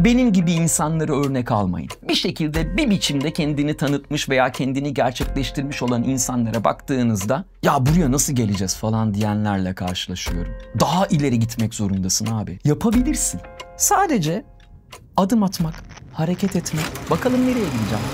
benim gibi insanları örnek almayın. Bir şekilde bir biçimde kendini tanıtmış veya kendini gerçekleştirmiş olan insanlara baktığınızda ya buraya nasıl geleceğiz falan diyenlerle karşılaşıyorum. Daha ileri gitmek zorundasın abi. Yapabilirsin. Sadece adım atmak, hareket etmek. Bakalım nereye gideceğim.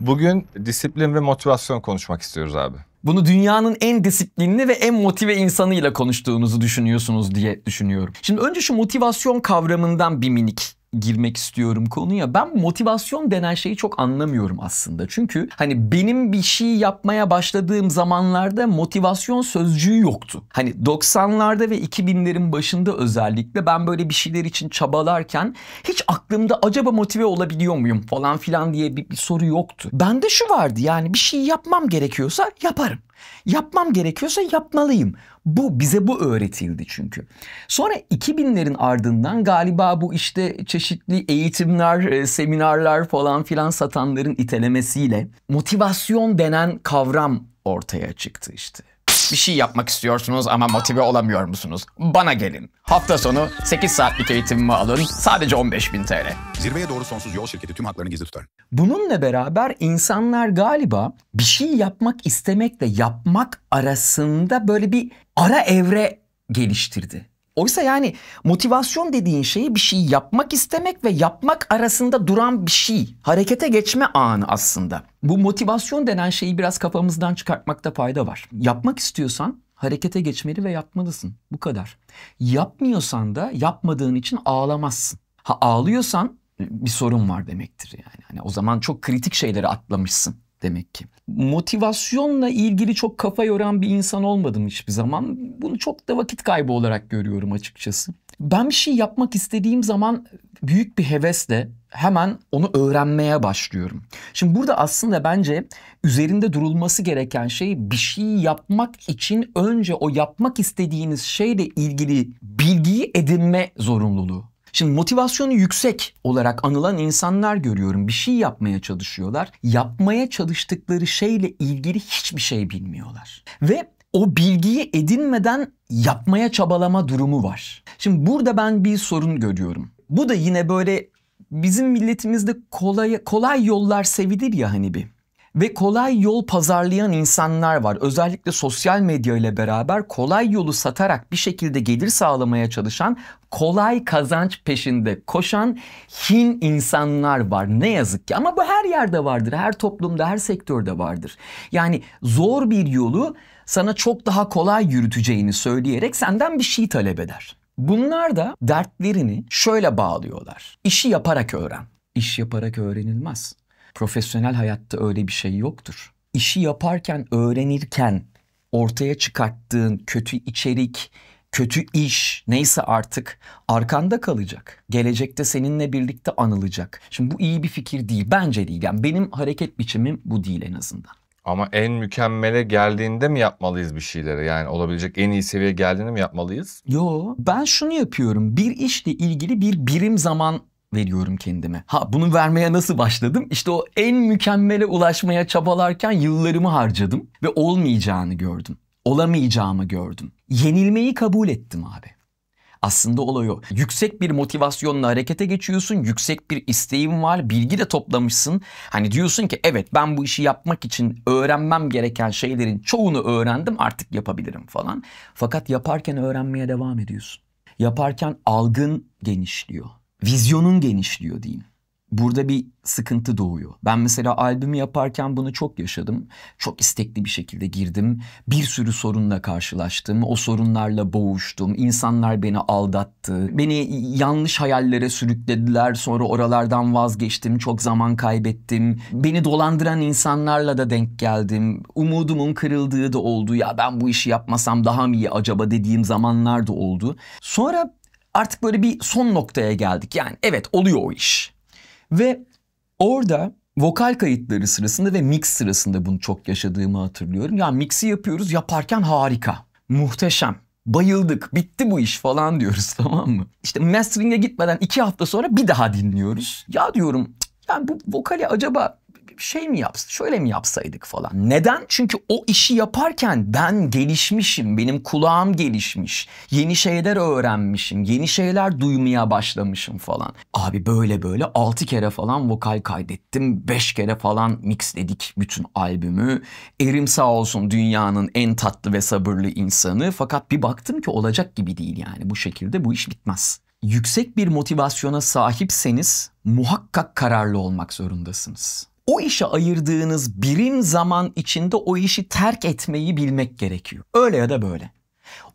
Bugün disiplin ve motivasyon konuşmak istiyoruz abi. Bunu dünyanın en disiplinli ve en motive insanıyla konuştuğunuzu düşünüyorsunuz diye düşünüyorum. Şimdi önce şu motivasyon kavramından bir minik girmek istiyorum konuya. Ben motivasyon denen şeyi çok anlamıyorum aslında. Çünkü hani benim bir şey yapmaya başladığım zamanlarda motivasyon sözcüğü yoktu. Hani 90'larda ve 2000'lerin başında özellikle ben böyle bir şeyler için çabalarken hiç aklımda acaba motive olabiliyor muyum falan filan diye bir soru yoktu. Bende şu vardı, yani bir şey yapmam gerekiyorsa yaparım. Yapmam gerekiyorsa yapmalıyım. Bize bu öğretildi çünkü. Sonra 2000'lerin ardından galiba bu işte çeşitli eğitimler, seminerler falan filan satanların itelemesiyle motivasyon denen kavram ortaya çıktı işte. Bir şey yapmak istiyorsunuz ama motive olamıyor musunuz? Bana gelin. Hafta sonu 8 saatlik eğitimimi alın. Sadece 15.000 TL. Zirveye doğru sonsuz yol şirketi tüm haklarını gizli tutar. Bununla beraber insanlar galiba bir şey yapmak istemekle yapmak arasında böyle bir ara evre geliştirdi. Oysa yani motivasyon dediğin şey bir şey yapmak istemek ve yapmak arasında duran bir şey. Harekete geçme anı aslında. Bu motivasyon denen şeyi biraz kafamızdan çıkartmakta fayda var. Yapmak istiyorsan harekete geçmeli ve yapmalısın. Bu kadar. Yapmıyorsan da yapmadığın için ağlamazsın. Ha, ağlıyorsan bir sorun var demektir yani. Hani o zaman çok kritik şeyleri atlamışsın demek ki. Motivasyonla ilgili çok kafa yoran bir insan olmadım hiçbir zaman. Bunu çok da vakit kaybı olarak görüyorum açıkçası. Ben bir şey yapmak istediğim zaman büyük bir hevesle hemen onu öğrenmeye başlıyorum. Şimdi burada aslında bence üzerinde durulması gereken şey, bir şey yapmak için önce o yapmak istediğiniz şeyle ilgili bilgiyi edinme zorunluluğu. Şimdi motivasyonu yüksek olarak anılan insanlar görüyorum. Bir şey yapmaya çalışıyorlar. Yapmaya çalıştıkları şeyle ilgili hiçbir şey bilmiyorlar. Ve o bilgiyi edinmeden yapmaya çabalama durumu var. Şimdi burada ben bir sorun görüyorum. Bu da yine böyle bizim milletimizde kolay yollar sevilir ya hani bir. Ve kolay yol pazarlayan insanlar var. Özellikle sosyal medya ile beraber kolay yolu satarak bir şekilde gelir sağlamaya çalışan, kolay kazanç peşinde koşan hin insanlar var. Ne yazık ki. Ama bu her yerde vardır. Her toplumda, her sektörde vardır. Yani zor bir yolu sana çok daha kolay yürüteceğini söyleyerek senden bir şey talep eder. Bunlar da dertlerini şöyle bağlıyorlar. İşi yaparak öğren. İş yaparak öğrenilmez. Profesyonel hayatta öyle bir şey yoktur. İşi yaparken, öğrenirken ortaya çıkarttığın kötü içerik, kötü iş neyse artık arkanda kalacak. Gelecekte seninle birlikte anılacak. Şimdi bu iyi bir fikir değil. Bence değil. Yani benim hareket biçimim bu değil en azından. Ama en mükemmele geldiğinde mi yapmalıyız bir şeyleri? Yani olabilecek en iyi seviyeye geldiğinde mi yapmalıyız? Yo, ben şunu yapıyorum. Bir işle ilgili bir birim zaman veriyorum kendime. Bunu vermeye nasıl başladım? İşte o en mükemmele ulaşmaya çabalarken yıllarımı harcadım ve olmayacağını gördüm. Olamayacağımı gördüm. Yenilmeyi kabul ettim abi. Aslında olay o. Yüksek bir motivasyonla harekete geçiyorsun. Yüksek bir isteğin var. Bilgi de toplamışsın. Hani diyorsun ki evet, ben bu işi yapmak için öğrenmem gereken şeylerin çoğunu öğrendim. Artık yapabilirim falan. Fakat yaparken öğrenmeye devam ediyorsun. Yaparken algın genişliyor. Vizyonun genişliyor diyeyim. Burada bir sıkıntı doğuyor. Ben mesela albümü yaparken bunu çok yaşadım. Çok istekli bir şekilde girdim. Bir sürü sorunla karşılaştım. O sorunlarla boğuştum. İnsanlar beni aldattı. Beni yanlış hayallere sürüklediler. Sonra oralardan vazgeçtim. Çok zaman kaybettim. Beni dolandıran insanlarla da denk geldim. Umudumun kırıldığı da oldu. Ya ben bu işi yapmasam daha mı iyi acaba dediğim zamanlar da oldu. Sonra artık böyle bir son noktaya geldik. Yani evet, oluyor o iş. Ve orada vokal kayıtları sırasında ve mix sırasında bunu çok yaşadığımı hatırlıyorum. Ya mix'i yapıyoruz, yaparken harika, muhteşem, bayıldık, bitti bu iş falan diyoruz, tamam mı? İşte mastering'e gitmeden 2 hafta sonra bir daha dinliyoruz. Ya diyorum, yani bu vokali acaba şey mi yapsın, şöyle mi yapsaydık falan. Neden? Çünkü o işi yaparken ben gelişmişim, benim kulağım gelişmiş, yeni şeyler öğrenmişim, yeni şeyler duymaya başlamışım falan. Abi böyle 6 kere falan vokal kaydettim, 5 kere falan mixledik bütün albümü. Erim sağ olsun dünyanın en tatlı ve sabırlı insanı, fakat bir baktım ki olacak gibi değil yani, bu şekilde bu iş bitmez. Yüksek bir motivasyona sahipseniz muhakkak kararlı olmak zorundasınız. O işe ayırdığınız birim zaman içinde o işi terk etmeyi bilmek gerekiyor. Öyle ya da böyle.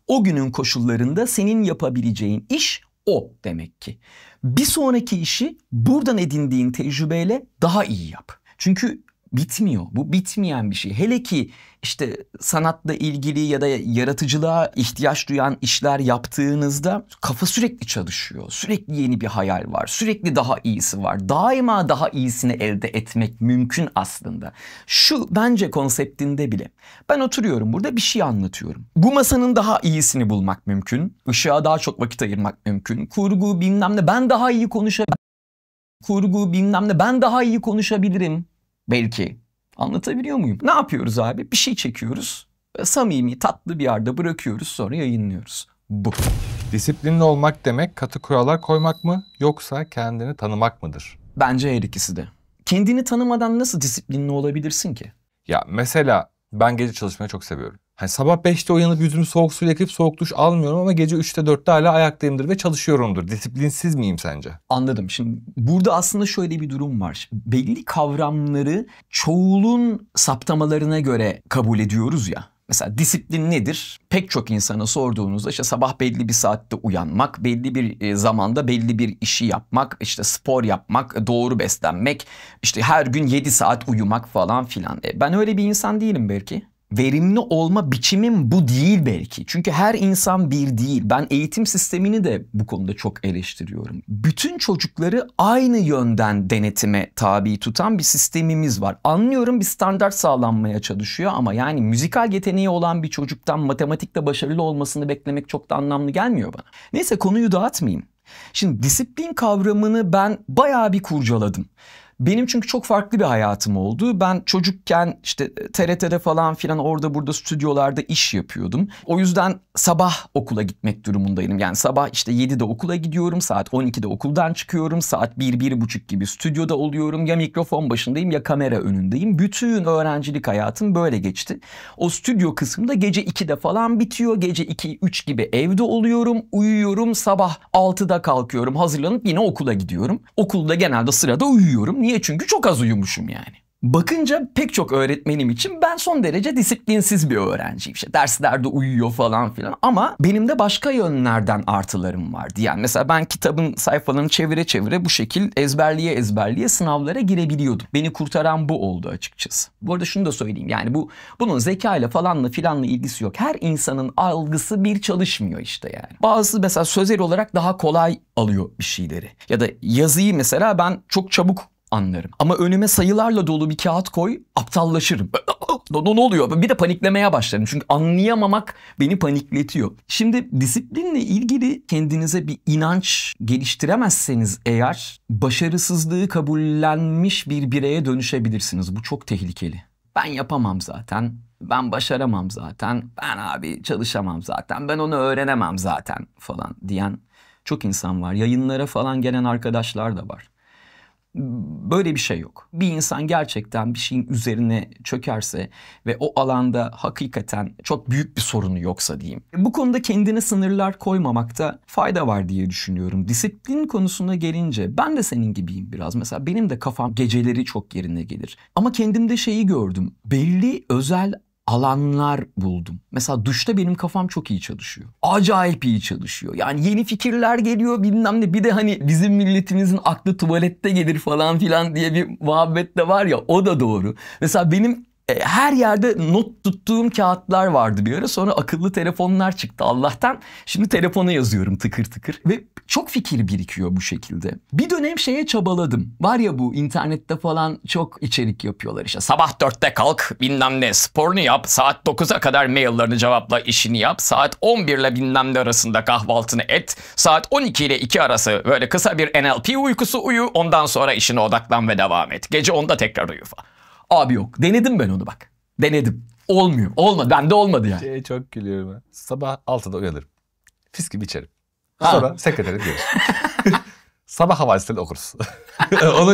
O günün koşullarında senin yapabileceğin iş o demek ki. Bir sonraki işi buradan edindiğin tecrübeyle daha iyi yap. Çünkü bitmiyor. Bu bitmeyen bir şey. Hele ki işte sanatla ilgili ya da yaratıcılığa ihtiyaç duyan işler yaptığınızda kafa sürekli çalışıyor. Sürekli yeni bir hayal var. Sürekli daha iyisi var. Daima daha iyisini elde etmek mümkün aslında. Şu bence konseptinde bile. Ben oturuyorum burada bir şey anlatıyorum. Bu masanın daha iyisini bulmak mümkün. Işığa daha çok vakit ayırmak mümkün. Kurgu bilmem ne ben daha iyi konuşabilirim. Belki. Anlatabiliyor muyum? Ne yapıyoruz abi? Bir şey çekiyoruz. Samimi, tatlı bir yerde bırakıyoruz. Sonra yayınlıyoruz. Bu. Disiplinli olmak demek katı kurallar koymak mı yoksa kendini tanımak mıdır? Bence her ikisi de. Kendini tanımadan nasıl disiplinli olabilirsin ki? Ya mesela ben gece çalışmayı çok seviyorum. Hani sabah 5'te uyanıp yüzümü soğuk suyla yıkayıp soğuk duş almıyorum ama gece 3'te 4'te hala ayaktayımdır ve çalışıyorumdur. Disiplinsiz miyim sence? Anladım. Şimdi burada aslında şöyle bir durum var. Belli kavramları çoğulun saptamalarına göre kabul ediyoruz ya. Mesela disiplin nedir? Pek çok insana sorduğunuzda işte sabah belli bir saatte uyanmak, belli bir zamanda belli bir işi yapmak, işte spor yapmak, doğru beslenmek, işte her gün 7 saat uyumak falan filan. Ben öyle bir insan değilim belki. Verimli olma biçimim bu değil belki. Çünkü her insan bir değil. Ben eğitim sistemini de bu konuda çok eleştiriyorum. Bütün çocukları aynı yönden denetime tabi tutan bir sistemimiz var. Anlıyorum bir standart sağlanmaya çalışıyor ama yani müzikal yeteneği olan bir çocuktan matematikte başarılı olmasını beklemek çok da anlamlı gelmiyor bana. Neyse konuyu dağıtmayayım. Şimdi disiplin kavramını ben bayağı bir kurcaladım. Benim çünkü çok farklı bir hayatım oldu. Ben çocukken işte TRT'de falan filan orada burada stüdyolarda iş yapıyordum. O yüzden sabah okula gitmek durumundaydım. Yani sabah işte 7'de okula gidiyorum, saat 12'de okuldan çıkıyorum, saat 1-1:30 gibi stüdyoda oluyorum. Ya mikrofon başındayım ya kamera önündeyim. Bütün öğrencilik hayatım böyle geçti. O stüdyo kısmı da gece 2'de falan bitiyor. Gece 2-3 gibi evde oluyorum, uyuyorum. Sabah 6'da kalkıyorum, hazırlanıp yine okula gidiyorum. Okulda genelde sırada uyuyorum. Niye? Çünkü çok az uyumuşum yani. Bakınca pek çok öğretmenim için ben son derece disiplinsiz bir öğrenciyim. İşte derslerde uyuyor falan filan ama benim de başka yönlerden artılarım vardı. Yani mesela ben kitabın sayfalarını çevire bu şekil ezberliye sınavlara girebiliyordum. Beni kurtaran bu oldu açıkçası. Bu arada şunu da söyleyeyim, yani bunun zekayla falanla filanla ilgisi yok. Her insanın algısı bir çalışmıyor işte yani. Bazısı mesela sözel olarak daha kolay alıyor bir şeyleri. Ya da yazıyı mesela ben çok çabuk anlarım. Ama önüme sayılarla dolu bir kağıt koy, aptallaşırım. Ne oluyor? Bir de paniklemeye başlarım. Çünkü anlayamamak beni panikletiyor. Şimdi disiplinle ilgili kendinize bir inanç geliştiremezseniz eğer başarısızlığı kabullenmiş bir bireye dönüşebilirsiniz. Bu çok tehlikeli. Ben yapamam zaten. Ben başaramam zaten. Ben abi çalışamam zaten. Ben onu öğrenemem zaten falan diyen çok insan var. Yayınlara falan gelen arkadaşlar da var. Böyle bir şey yok. Bir insan gerçekten bir şeyin üzerine çökerse ve o alanda hakikaten çok büyük bir sorunu yoksa diyeyim. Bu konuda kendine sınırlar koymamakta fayda var diye düşünüyorum. Disiplin konusuna gelince ben de senin gibiyim biraz. Mesela benim de kafam geceleri çok yerine gelir. Ama kendimde şeyi gördüm. Belli özel alanlar buldum. Mesela duşta benim kafam çok iyi çalışıyor. Acayip iyi çalışıyor. Yani yeni fikirler geliyor bilmem ne. Bir de hani bizim milletimizin aklı tuvalette gelir falan filan diye bir muhabbet de var ya, o da doğru. Mesela benim Her yerde not tuttuğum kağıtlar vardı bir ara. Sonra akıllı telefonlar çıktı Allah'tan. Şimdi telefona yazıyorum tıkır tıkır. Ve çok fikir birikiyor bu şekilde. Bir dönem şeye çabaladım. Var ya bu internette falan çok içerik yapıyorlar işte. Sabah 4'te kalk, bilmem ne sporunu yap. Saat 9'a kadar maillerini cevapla, işini yap. Saat 11 ile bilmem ne arasında kahvaltını et. Saat 12 ile 2 arası böyle kısa bir NLP uykusu uyu. Ondan sonra işine odaklan ve devam et. Gece 10'da tekrar uyu falan. Abi yok. Denedim ben onu bak. Denedim. Olmuyor. Olmadı. Bende olmadı yani. Çok gülüyorum ben. Sabah 6'da uyanırım. Fiskimi içerim. Sonra sekretere giderim. Sabah havalisleri okuruz.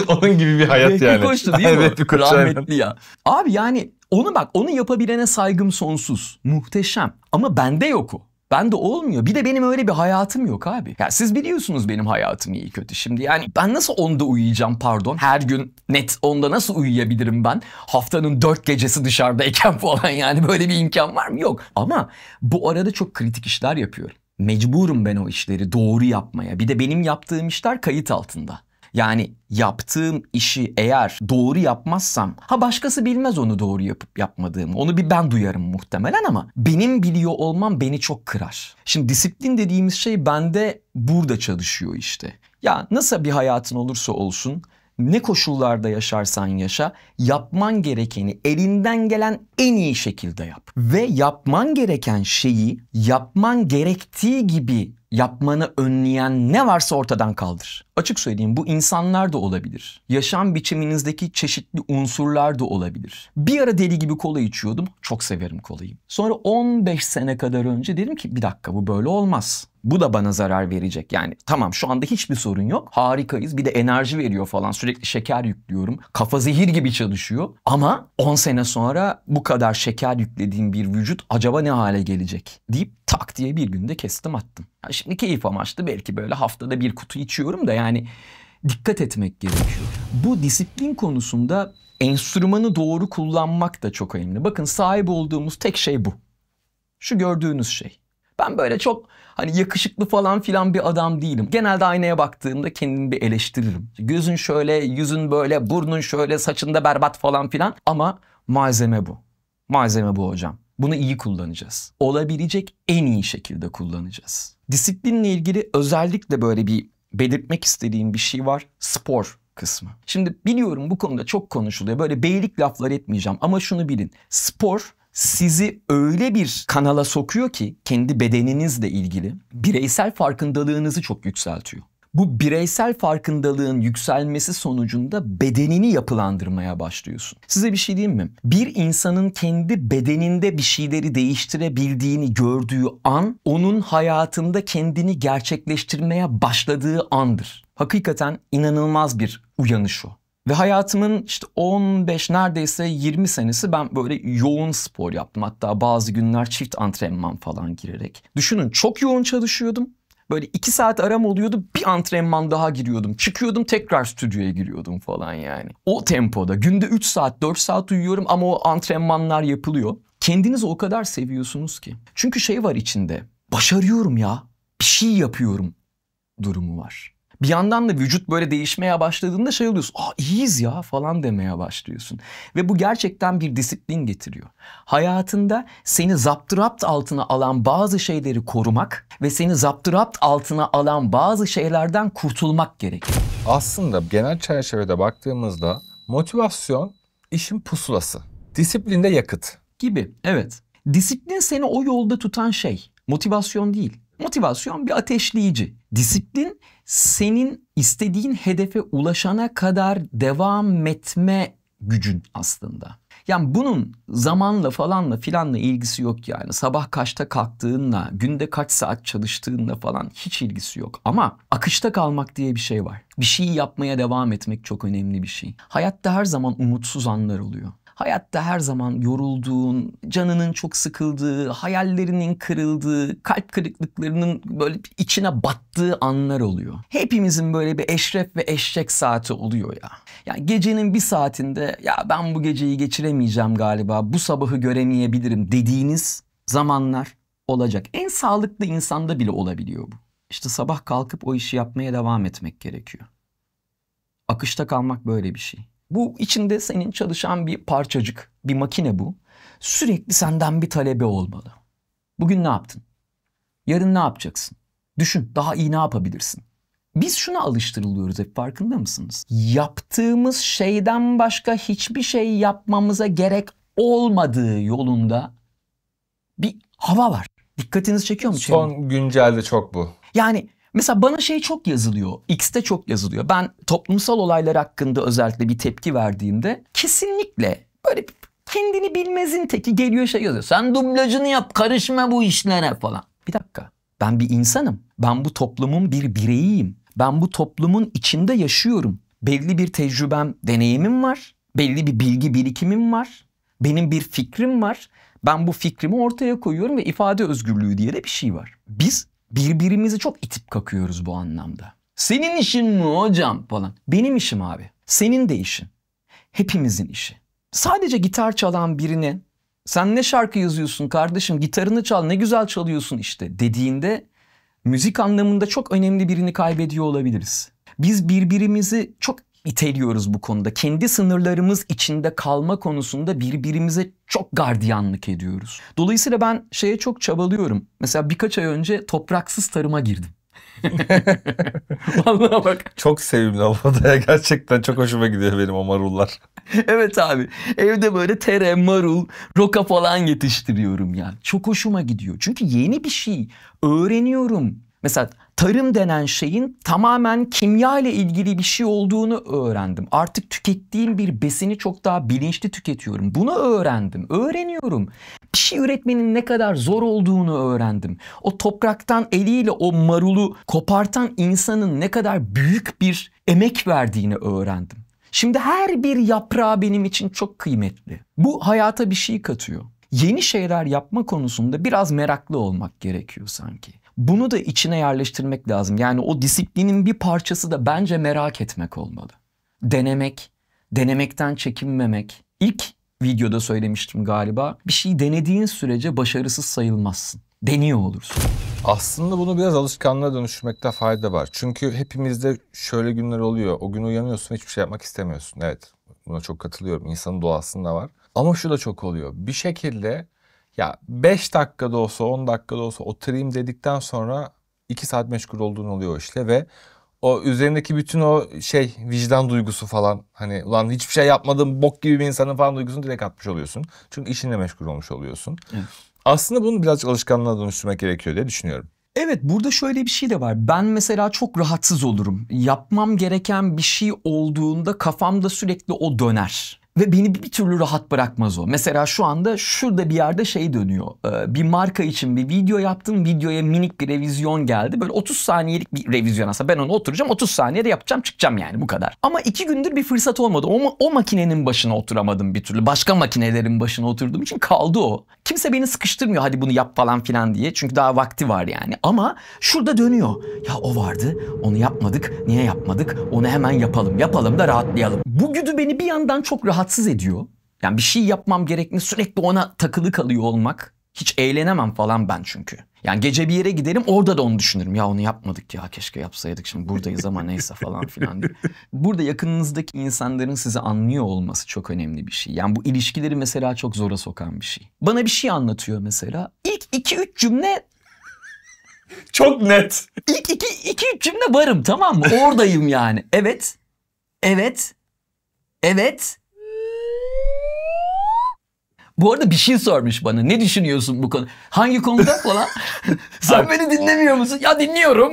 onun gibi bir hayat yani. Bir koştu değil mi? Evet, bir koştu. Rahmetli ya. Abi yani onu bak, onu yapabilene saygım sonsuz. Muhteşem. Ama bende yok o. Bende olmuyor. Bir de benim öyle bir hayatım yok abi. Ya siz biliyorsunuz benim hayatım iyi kötü şimdi. Yani ben nasıl 10'da uyuyacağım pardon? Her gün net 10'da nasıl uyuyabilirim ben? Haftanın 4 gecesi dışarıdayken falan yani böyle bir imkan var mı? Yok. Ama bu arada çok kritik işler yapıyorum. Mecburum ben o işleri doğru yapmaya. Bir de benim yaptığım işler kayıt altında. Yani yaptığım işi eğer doğru yapmazsam, başkası bilmez onu doğru yapıp yapmadığımı. Onu bir ben duyarım muhtemelen ama benim biliyor olmam beni çok kırar. Şimdi disiplin dediğimiz şey bende burada çalışıyor işte. Ya nasıl bir hayatın olursa olsun, ne koşullarda yaşarsan yaşa, yapman gerekeni elinden gelen en iyi şekilde yap. Ve yapman gereken şeyi yapman gerektiği gibi yapmanı önleyen ne varsa ortadan kaldır. Açık söyleyeyim, bu insanlar da olabilir. Yaşam biçiminizdeki çeşitli unsurlar da olabilir. Bir ara deli gibi kola içiyordum. Çok severim kolayı. Sonra 15 sene kadar önce dedim ki bir dakika, bu böyle olmaz. Bu da bana zarar verecek. Yani tamam, şu anda hiçbir sorun yok. Harikayız. Bir de enerji veriyor falan. Sürekli şeker yüklüyorum. Kafa zehir gibi çalışıyor. Ama 10 sene sonra bu kadar şeker yüklediğim bir vücut acaba ne hale gelecek deyip tak diye bir günde kestim attım. Yani şimdi keyif amaçlı belki böyle haftada bir kutu içiyorum da yani dikkat etmek gerekiyor. Bu disiplin konusunda enstrümanı doğru kullanmak da çok önemli. Bakın, sahip olduğumuz tek şey bu. Şu gördüğünüz şey. Ben böyle çok yakışıklı falan filan bir adam değilim. Genelde aynaya baktığımda kendimi bir eleştiririm. Gözün şöyle, yüzün böyle, burnun şöyle, saçında berbat falan filan. Ama malzeme bu. Malzeme bu hocam. Bunu iyi kullanacağız. Olabilecek en iyi şekilde kullanacağız. Disiplinle ilgili özellikle böyle bir belirtmek istediğim bir şey var. Spor kısmı. Şimdi biliyorum bu konuda çok konuşuluyor. Böyle beylik laflar etmeyeceğim ama şunu bilin. Spor sizi öyle bir kanala sokuyor ki kendi bedeninizle ilgili bireysel farkındalığınızı çok yükseltiyor. Bu bireysel farkındalığın yükselmesi sonucunda bedenini yapılandırmaya başlıyorsun. Size bir şey diyeyim mi? Bir insanın kendi bedeninde bir şeyleri değiştirebildiğini gördüğü an, onun hayatında kendini gerçekleştirmeye başladığı andır. Hakikaten inanılmaz bir uyanış o. Ve hayatımın işte 15 neredeyse 20 senesi ben böyle yoğun spor yaptım. Hatta bazı günler çift antrenman falan girerek. Düşünün, çok yoğun çalışıyordum. Böyle 2 saat aram oluyordu, bir antrenman daha giriyordum. Çıkıyordum, tekrar stüdyoya giriyordum falan yani. O tempoda günde 3 saat 4 saat uyuyorum ama o antrenmanlar yapılıyor. Kendinizi o kadar seviyorsunuz ki. Çünkü şey var içinde, başarıyorum ya, bir şey yapıyorum durumu var. Bir yandan da vücut böyle değişmeye başladığında şey oluyorsun. İyiyiz ya falan demeye başlıyorsun. Ve bu gerçekten bir disiplin getiriyor. Hayatında seni zapturapt altına alan bazı şeyleri korumak ve seni zapturapt altına alan bazı şeylerden kurtulmak gerekiyor. Aslında genel çerçevede baktığımızda motivasyon işin pusulası. Disiplin de yakıt. Gibi, evet. Disiplin seni o yolda tutan şey. Motivasyon değil. Motivasyon bir ateşleyici. Disiplin senin istediğin hedefe ulaşana kadar devam etme gücün aslında. Yani bunun zamanla falanla filanla ilgisi yok yani. Sabah kaçta kalktığınla, günde kaç saat çalıştığınla falan hiç ilgisi yok. Ama akışta kalmak diye bir şey var. Bir şeyi yapmaya devam etmek çok önemli bir şey. Hayatta her zaman umutsuz anlar oluyor. Hayatta her zaman yorulduğun, canının çok sıkıldığı, hayallerinin kırıldığı, kalp kırıklıklarının böyle içine battığı anlar oluyor. Hepimizin böyle bir eşref ve eşek saati oluyor ya. Yani gecenin bir saatinde ya ben bu geceyi geçiremeyeceğim galiba, bu sabahı göremeyebilirim dediğiniz zamanlar olacak. En sağlıklı insanda bile olabiliyor bu. İşte sabah kalkıp o işi yapmaya devam etmek gerekiyor. Akışta kalmak böyle bir şey. Bu içinde senin çalışan bir parçacık, bir makine bu. Sürekli senden bir talebi olmalı. Bugün ne yaptın? Yarın ne yapacaksın? Düşün, daha iyi ne yapabilirsin? Biz şuna alıştırılıyoruz hep, farkında mısınız? Yaptığımız şeyden başka hiçbir şey yapmamıza gerek olmadığı yolunda bir hava var. Dikkatinizi çekiyor mu? Son güncelde çok bu. Yani mesela bana şey çok yazılıyor. X'te çok yazılıyor. Ben toplumsal olaylar hakkında özellikle bir tepki verdiğimde kesinlikle böyle kendini bilmezin teki geliyor şey yazıyor. Sen dublajını yap, karışma bu işlere falan. Bir dakika. Ben bir insanım. Ben bu toplumun bir bireyiyim. Ben bu toplumun içinde yaşıyorum. Belli bir tecrübem, deneyimim var. Belli bir bilgi birikimim var. Benim bir fikrim var. Ben bu fikrimi ortaya koyuyorum ve ifade özgürlüğü diye de bir şey var. Biz birbirimizi çok itip kakıyoruz bu anlamda. Senin işin mi hocam falan. Benim işim abi. Senin de işin. Hepimizin işi. Sadece gitar çalan birine sen ne şarkı yazıyorsun kardeşim, gitarını çal, ne güzel çalıyorsun işte dediğinde müzik anlamında çok önemli birini kaybediyor olabiliriz. Biz birbirimizi çok iteliyoruz bu konuda. Kendi sınırlarımız içinde kalma konusunda birbirimize çok gardiyanlık ediyoruz. Dolayısıyla ben şeye çok çabalıyorum. Mesela birkaç ay önce topraksız tarıma girdim. Vallahi bak. Çok sevimli olmadı ya. Gerçekten çok hoşuma gidiyor benim o marullar. Evet abi. Evde böyle tere, marul, roka falan yetiştiriyorum ya. Çok hoşuma gidiyor. Çünkü yeni bir şey öğreniyorum. Mesela tarım denen şeyin tamamen kimya ile ilgili bir şey olduğunu öğrendim. Artık tükettiğim bir besini çok daha bilinçli tüketiyorum. Bunu öğrendim, öğreniyorum. Bir şey üretmenin ne kadar zor olduğunu öğrendim. O topraktan eliyle o marulu kopartan insanın ne kadar büyük bir emek verdiğini öğrendim. Şimdi her bir yaprağı benim için çok kıymetli. Bu hayata bir şey katıyor. Yeni şeyler yapma konusunda biraz meraklı olmak gerekiyor sanki. Bunu da içine yerleştirmek lazım. Yani o disiplinin bir parçası da bence merak etmek olmalı. Denemek, denemekten çekinmemek. İlk videoda söylemiştim galiba. Bir şey denediğin sürece başarısız sayılmazsın. Deniyor olursun. Aslında bunu biraz alışkanlığa dönüştürmekte fayda var. Çünkü hepimizde şöyle günler oluyor. O gün uyanıyorsun, hiçbir şey yapmak istemiyorsun. Evet, buna çok katılıyorum. İnsanın doğasında var. Ama şu da çok oluyor. Bir şekilde ya 5 dakikada olsa 10 dakikada olsa oturayım dedikten sonra 2 saat meşgul olduğun oluyor işte ve o üzerindeki bütün o vicdan duygusu falan, hani ulan hiçbir şey yapmadım bok gibi bir insanın falan duygusunu direkt atmış oluyorsun. Çünkü işinle meşgul olmuş oluyorsun. Evet. Aslında bunu birazcık alışkanlığa dönüştürmek gerekiyor diye düşünüyorum. Evet, burada şöyle bir şey de var. Ben mesela çok rahatsız olurum. Yapmam gereken bir şey olduğunda kafamda sürekli o döner. Ve beni bir türlü rahat bırakmaz o. Mesela şu anda şurada bir yerde şey dönüyor. Bir marka için bir video yaptım. Videoya minik bir revizyon geldi. Böyle 30 saniyelik bir revizyon aslında. Ben onu oturacağım 30 saniyede yapacağım, çıkacağım yani, bu kadar. Ama 2 gündür bir fırsat olmadı. O makinenin başına oturamadım bir türlü. Başka makinelerin başına oturduğum için kaldı o. Kimse beni sıkıştırmıyor hadi bunu yap falan filan diye. Çünkü daha vakti var yani. Ama şurada dönüyor. Ya o vardı, onu yapmadık. Niye yapmadık? Onu hemen yapalım. Yapalım da rahatlayalım. Bu güdü beni bir yandan çok rahatsız ediyor. Yani bir şey yapmam gerektiğinde sürekli ona takılı kalıyor olmak. Hiç eğlenemem falan ben çünkü. Yani gece bir yere giderim, orada da onu düşünürüm. Ya onu yapmadık ya, keşke yapsaydık, şimdi buradayız ama neyse falan filan diye. Burada yakınınızdaki insanların sizi anlıyor olması çok önemli bir şey. Yani bu ilişkileri mesela çok zora sokan bir şey. Bana bir şey anlatıyor mesela. İlk 2-3 cümle çok net. İlk 2-3 cümle varım, tamam mı? Oradayım yani. Evet. Bu arada bir şey sormuş bana. Ne düşünüyorsun bu konu? Hangi konuda falan? Sen beni dinlemiyor musun? Ya dinliyorum.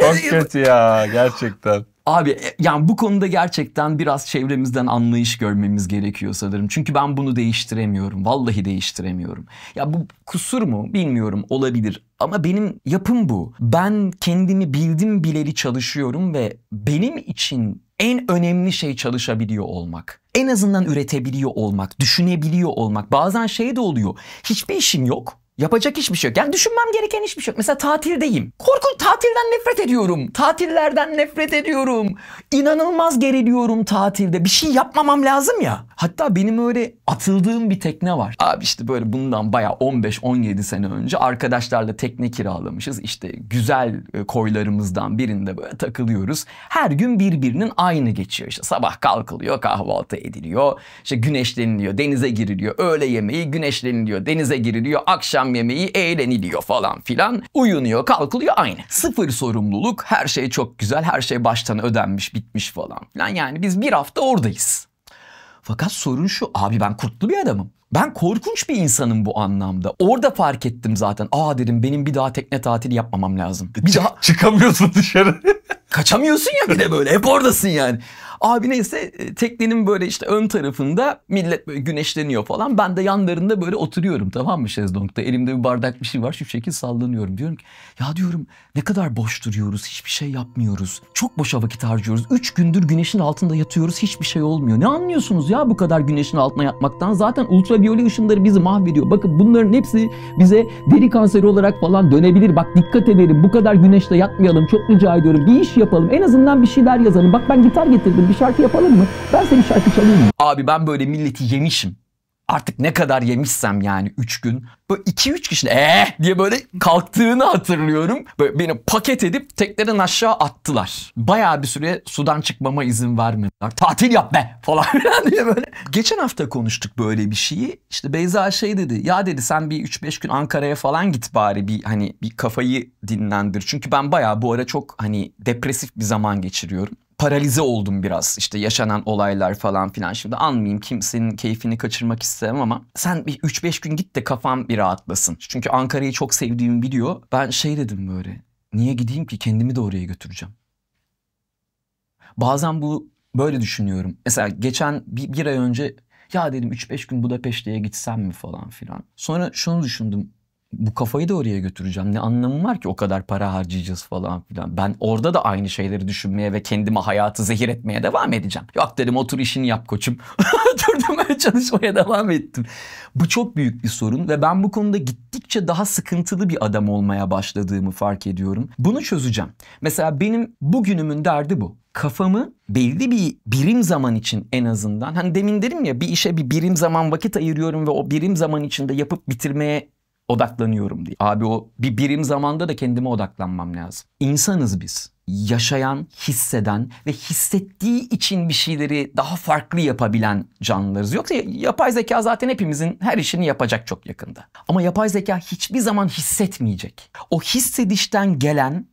Çok kötü ya gerçekten. Abi yani bu konuda gerçekten biraz çevremizden anlayış görmemiz gerekiyor sanırım. Çünkü ben bunu değiştiremiyorum. Vallahi değiştiremiyorum. Ya bu kusur mu bilmiyorum, olabilir. Ama benim yapım bu. Ben kendimi bildim bileli çalışıyorum ve benim için en önemli şey çalışabiliyor olmak. En azından üretebiliyor olmak, düşünebiliyor olmak. Bazen şey de oluyor. Hiçbir işim yok. Yapacak hiçbir şey yok. Yani düşünmem gereken hiçbir şey yok. Mesela tatildeyim. Korkunç, tatilden nefret ediyorum. Tatillerden nefret ediyorum. İnanılmaz geriliyorum tatilde. Bir şey yapmamam lazım ya. Hatta benim öyle atıldığım bir tekne var. Abi işte böyle bundan bayağı 15-17 sene önce arkadaşlarla tekne kiralamışız. İşte güzel koylarımızdan birinde böyle takılıyoruz. Her gün birbirinin aynı geçiyor. İşte sabah kalkılıyor, kahvaltı ediliyor. İşte güneşleniliyor, denize giriliyor. Öğle yemeği güneşleniliyor, denize giriliyor. Akşam yemeği eğleniliyor falan filan. Uyunuyor, kalkılıyor, aynı. Sıfır sorumluluk, her şey çok güzel, her şey baştan ödenmiş, bitmiş falan filan. Yani biz bir hafta oradayız. Fakat sorun şu, abi ben kurtlu bir adamım. Ben korkunç bir insanım bu anlamda. Orada fark ettim zaten. Dedim benim bir daha tekne tatili yapmamam lazım. Bir daha çıkamıyorsun dışarı. kaçamıyorsun ya, bir de böyle hep oradasın yani. Abi neyse, teknenin böyle işte ön tarafında millet böyle güneşleniyor falan. Ben de yanlarında böyle oturuyorum, tamam mı, şezlongda. Elimde bir bardak bir şey var, şu şekil sallanıyorum. Diyorum ki ya, diyorum ne kadar boş duruyoruz, hiçbir şey yapmıyoruz. Çok boşa vakit harcıyoruz. 3 gündür güneşin altında yatıyoruz, hiçbir şey olmuyor. Ne anlıyorsunuz ya bu kadar güneşin altına yatmaktan? Zaten ultraviyole ışınları bizi mahvediyor. Bakın bunların hepsi bize deri kanseri olarak falan dönebilir. Bak dikkat edelim, bu kadar güneşte yatmayalım, çok rica ediyorum. Bir iş yapalım, en azından bir şeyler yazalım. Bak ben gitar getirdim, bir şarkı yapalım mı? Ben senin şarkı çalayım mı? Abi ben böyle milleti yemişim. Artık ne kadar yemişsem yani 3 gün. Böyle 2-3 kişinin diye böyle kalktığını hatırlıyorum. Böyle beni paket edip tekneden aşağı attılar. Bayağı bir süre sudan çıkmama izin vermediler. Tatil yap be falan diye böyle. Geçen hafta konuştuk böyle bir şeyi. İşte Beyza şey dedi. Ya dedi sen bir 3-5 gün Ankara'ya falan git bari, bir hani bir kafayı dinlendir. Çünkü ben bayağı bu ara çok hani depresif bir zaman geçiriyorum. Paralize oldum biraz, işte yaşanan olaylar falan filan. Şimdi anmayayım, kimsenin keyfini kaçırmak istemem ama sen bir 3-5 gün git de kafam bir rahatlasın. Çünkü Ankara'yı çok sevdiğimi biliyor. Ben şey dedim böyle, niye gideyim ki, kendimi de oraya götüreceğim. Bazen bu böyle düşünüyorum. Mesela geçen bir ay önce ya dedim 3-5 gün Budapeşte'ye gitsem mi falan filan. Sonra şunu düşündüm. Bu kafayı da oraya götüreceğim. Ne anlamı var ki o kadar para harcayacağız falan filan. Ben orada da aynı şeyleri düşünmeye ve kendime hayatı zehir etmeye devam edeceğim. Yok dedim, otur işini yap koçum. Oturdum öyle çalışmaya devam ettim. Bu çok büyük bir sorun ve ben bu konuda gittikçe daha sıkıntılı bir adam olmaya başladığımı fark ediyorum. Bunu çözeceğim. Mesela benim bugünümün derdi bu. Kafamı belli bir birim zaman için en azından, hani demin dedim ya, bir işe bir birim zaman vakit ayırıyorum ve o birim zaman içinde yapıp bitirmeye odaklanıyorum diye. Abi o bir birim zamanda da kendime odaklanmam lazım. İnsanız biz. Yaşayan, hisseden ve hissettiği için bir şeyleri daha farklı yapabilen canlılarız. Yoksa yapay zeka zaten hepimizin her işini yapacak çok yakında. Ama yapay zeka hiçbir zaman hissetmeyecek. O hissedişten gelen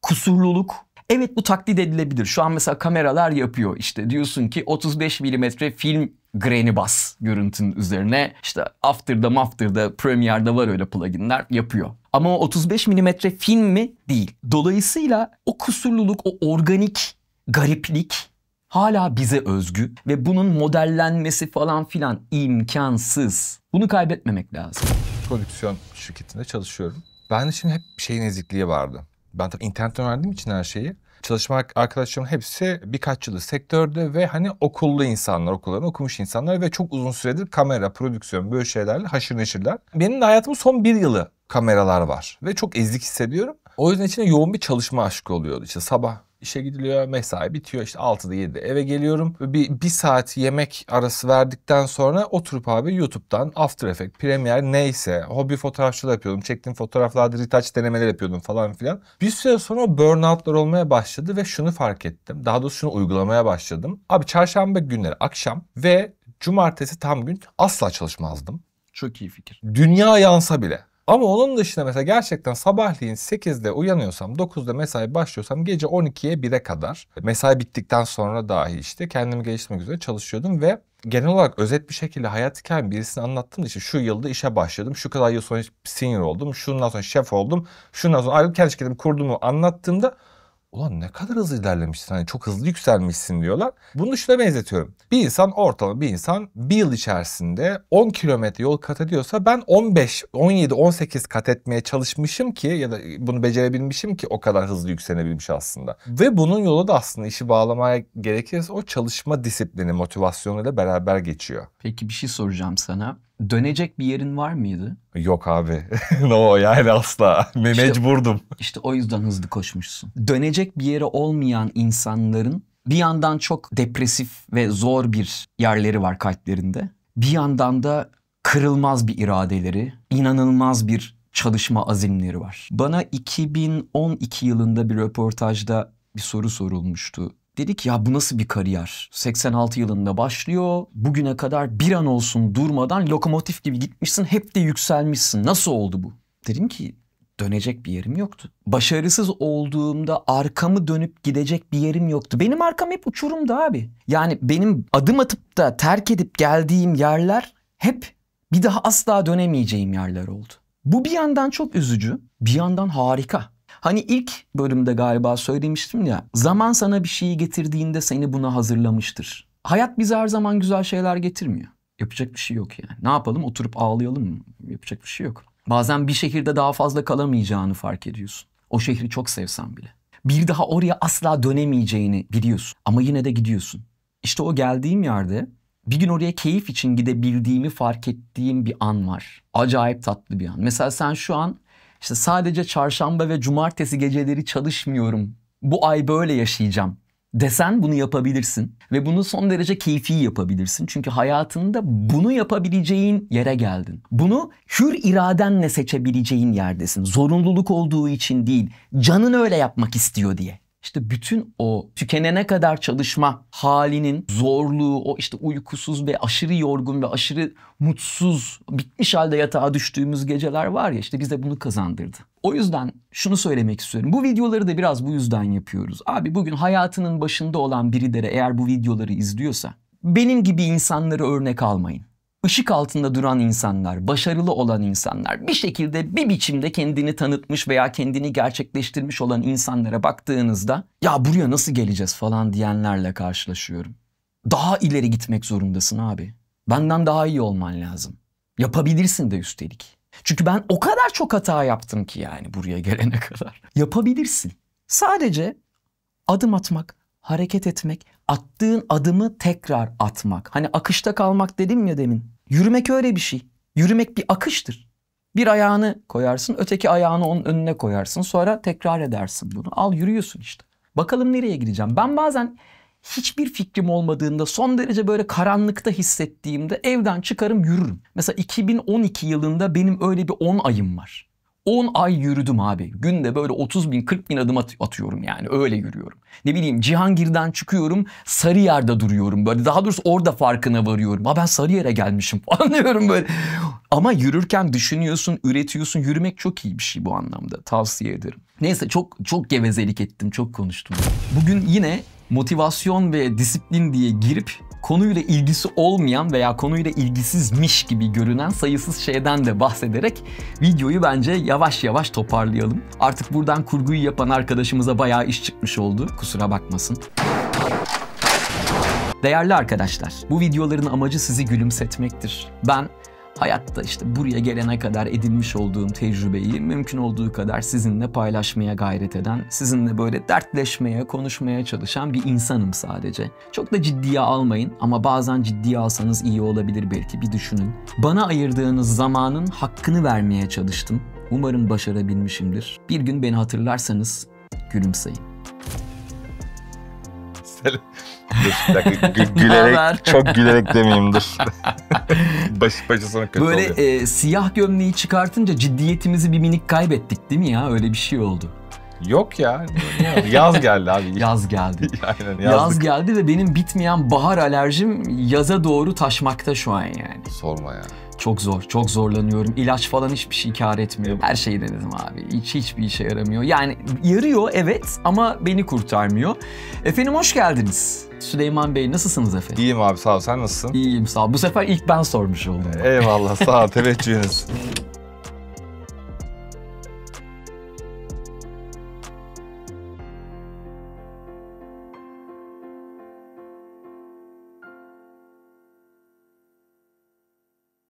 kusurluluk, evet bu taklit edilebilir. Şu an mesela kameralar yapıyor. İşte diyorsun ki 35 milimetre film grain'i bas görüntünün üzerine. İşte After'da, Premiere'da var öyle pluginler, yapıyor. Ama o 35 milimetre film mi? Değil. Dolayısıyla o kusurluluk, o organik gariplik hala bize özgü ve bunun modellenmesi falan filan imkansız. Bunu kaybetmemek lazım. Prodüksiyon şirketinde çalışıyorum. Ben de şimdi hep şeyin ezikliği vardı. Ben tabii internetten öğrendiğim için her şeyi. Çalışma arkadaşlarımın hepsi birkaç yıldır sektörde ve hani okullu insanlar, okullarını okumuş insanlar ve çok uzun süredir kamera, prodüksiyon böyle şeylerle haşır neşirler. Benim de hayatımın son 1 yılı kameralar var ve çok ezik hissediyorum. O yüzden içinde yoğun bir çalışma aşkı oluyordu. İşte sabah işe gidiliyor, mesai bitiyor, işte 6'da 7'de eve geliyorum. Bir saat yemek arası verdikten sonra oturup abi YouTube'dan After Effects, Premiere neyse, hobi fotoğrafçılığı yapıyordum. Çektiğim fotoğraflarda retouch denemeler yapıyordum falan filan. Bir süre sonra o burnoutlar olmaya başladı ve şunu fark ettim. Daha doğrusu şunu uygulamaya başladım. Abi çarşamba günleri akşam ve cumartesi tam gün asla çalışmazdım. Çok iyi fikir. Dünya yansa bile. Ama onun dışında mesela gerçekten sabahleyin 8'de uyanıyorsam, 9'da mesai başlıyorsam gece 12'ye 1'e kadar mesai bittikten sonra dahi işte kendimi geliştirmek üzere çalışıyordum ve genel olarak özet bir şekilde hayat hikayemi birisine anlattığımda işte şu yılda işe başladım, şu kadar yıl sonra senior oldum, şundan sonra şef oldum, şundan sonra ayrılıp kendi şirketimi kurduğumu anlattığımda ulan ne kadar hızlı ilerlemişsin, hani çok hızlı yükselmişsin diyorlar. Bunu şuna benzetiyorum. Bir insan ortalama bir insan bir yıl içerisinde 10 kilometre yol kat ediyorsa ben 15, 17, 18 kat etmeye çalışmışım ki ya da bunu becerebilmişim ki o kadar hızlı yükselebilmiş aslında. Ve bunun yolu da aslında işi bağlamaya gerekirse o çalışma disiplini, motivasyonuyla beraber geçiyor. Peki bir şey soracağım sana. Dönecek bir yerin var mıydı? Yok abi. No yani asla. Mecburdum. İşte o yüzden hızlı koşmuşsun. Dönecek bir yeri olmayan insanların bir yandan çok depresif ve zor bir yerleri var kalplerinde. Bir yandan da kırılmaz bir iradeleri, inanılmaz bir çalışma azimleri var. Bana 2012 yılında bir röportajda bir soru sorulmuştu. Dedik ya bu nasıl bir kariyer? 86 yılında başlıyor. Bugüne kadar bir an olsun durmadan lokomotif gibi gitmişsin. Hep de yükselmişsin. Nasıl oldu bu? Dedim ki dönecek bir yerim yoktu. Başarısız olduğumda arkamı dönüp gidecek bir yerim yoktu. Benim arkam hep uçurumdu abi. Yani benim adım atıp da terk edip geldiğim yerler hep bir daha asla dönemeyeceğim yerler oldu. Bu bir yandan çok üzücü, bir yandan harika. Hani ilk bölümde galiba söylemiştim ya, zaman sana bir şeyi getirdiğinde seni buna hazırlamıştır. Hayat bize her zaman güzel şeyler getirmiyor. Yapacak bir şey yok yani. Ne yapalım, oturup ağlayalım mı? Yapacak bir şey yok. Bazen bir şehirde daha fazla kalamayacağını fark ediyorsun. O şehri çok sevsen bile. Bir daha oraya asla dönemeyeceğini biliyorsun ama yine de gidiyorsun. İşte o geldiğim yerde bir gün oraya keyif için gidebildiğimi fark ettiğim bir an var. Acayip tatlı bir an. Mesela sen şu an işte sadece çarşamba ve cumartesi geceleri çalışmıyorum, bu ay böyle yaşayacağım desen bunu yapabilirsin. Ve bunu son derece keyfi yapabilirsin. Çünkü hayatında bunu yapabileceğin yere geldin. Bunu hür iradenle seçebileceğin yerdesin. Zorunluluk olduğu için değil, canın öyle yapmak istiyor diye. İşte bütün o tükenene kadar çalışma halinin zorluğu, o işte uykusuz ve aşırı yorgun ve aşırı mutsuz, bitmiş halde yatağa düştüğümüz geceler var ya, işte bize bunu kazandırdı. O yüzden şunu söylemek istiyorum. Bu videoları da biraz bu yüzden yapıyoruz. Abi bugün hayatının başında olan birileri eğer bu videoları izliyorsa benim gibi insanları örnek almayın. Işık altında duran insanlar, başarılı olan insanlar, bir şekilde bir biçimde kendini tanıtmış veya kendini gerçekleştirmiş olan insanlara baktığınızda ya buraya nasıl geleceğiz falan diyenlerle karşılaşıyorum. Daha ileri gitmek zorundasın abi. Benden daha iyi olman lazım. Yapabilirsin de üstelik. Çünkü ben o kadar çok hata yaptım ki yani buraya gelene kadar. Yapabilirsin. Sadece adım atmak, hareket etmek, attığın adımı tekrar atmak. Hani akışta kalmak dedim ya demin. Yürümek öyle bir şey. Yürümek bir akıştır. Bir ayağını koyarsın, öteki ayağını onun önüne koyarsın. Sonra tekrar edersin bunu. Al yürüyorsun işte. Bakalım nereye gideceğim. Ben bazen hiçbir fikrim olmadığında, son derece böyle karanlıkta hissettiğimde evden çıkarım yürürüm. Mesela 2012 yılında benim öyle bir 10 ayım var. 10 ay yürüdüm abi. Günde böyle 30 bin, 40 bin adım atıyorum yani. Öyle yürüyorum. Ne bileyim Cihangir'den çıkıyorum, Sarıyer'de duruyorum. Böyle daha doğrusu orada farkına varıyorum. Ha ben Sarıyer'e gelmişim falan diyorum böyle. Ama yürürken düşünüyorsun, üretiyorsun. Yürümek çok iyi bir şey bu anlamda. Tavsiye ederim. Neyse çok gevezelik ettim, çok konuştum. Bugün yine motivasyon ve disiplin diye girip konuyla ilgisi olmayan veya konuyla ilgisizmiş gibi görünen sayısız şeyden de bahsederek videoyu bence yavaş yavaş toparlayalım. Artık buradan kurguyu yapan arkadaşımıza bayağı iş çıkmış oldu. Kusura bakmasın. Değerli arkadaşlar, bu videoların amacı sizi gülümsetmektir. Ben hayatta işte buraya gelene kadar edinmiş olduğum tecrübeyi mümkün olduğu kadar sizinle paylaşmaya gayret eden, sizinle böyle dertleşmeye, konuşmaya çalışan bir insanım sadece. Çok da ciddiye almayın ama bazen ciddiye alsanız iyi olabilir belki, bir düşünün. Bana ayırdığınız zamanın hakkını vermeye çalıştım. Umarım başarabilmişimdir. Bir gün beni hatırlarsanız gülümseyin. Bir dakika, gülerek, çok gülerek demeyeyim dur. Başı sonu kötü böyle, oluyor. Böyle siyah gömleği çıkartınca ciddiyetimizi bir minik kaybettik değil mi ya? Öyle bir şey oldu. Yok ya. Yaz geldi abi. Yaz geldi. Aynen, yaz geldi ve benim bitmeyen bahar alerjim yaza doğru taşmakta şu an yani. Sorma ya. Çok zor, çok zorlanıyorum. İlaç falan hiçbir şey kâr etmiyor. Her şeyi denedim abi. Hiçbir işe yaramıyor. Yani yarıyor evet ama beni kurtarmıyor. Efendim hoş geldiniz. Süleyman Bey nasılsınız efendim? İyiyim abi sağ ol. Sen nasılsın? İyiyim sağ ol. Bu sefer ilk ben sormuş oldum. Eyvallah sağ ol. Teveccühünüz.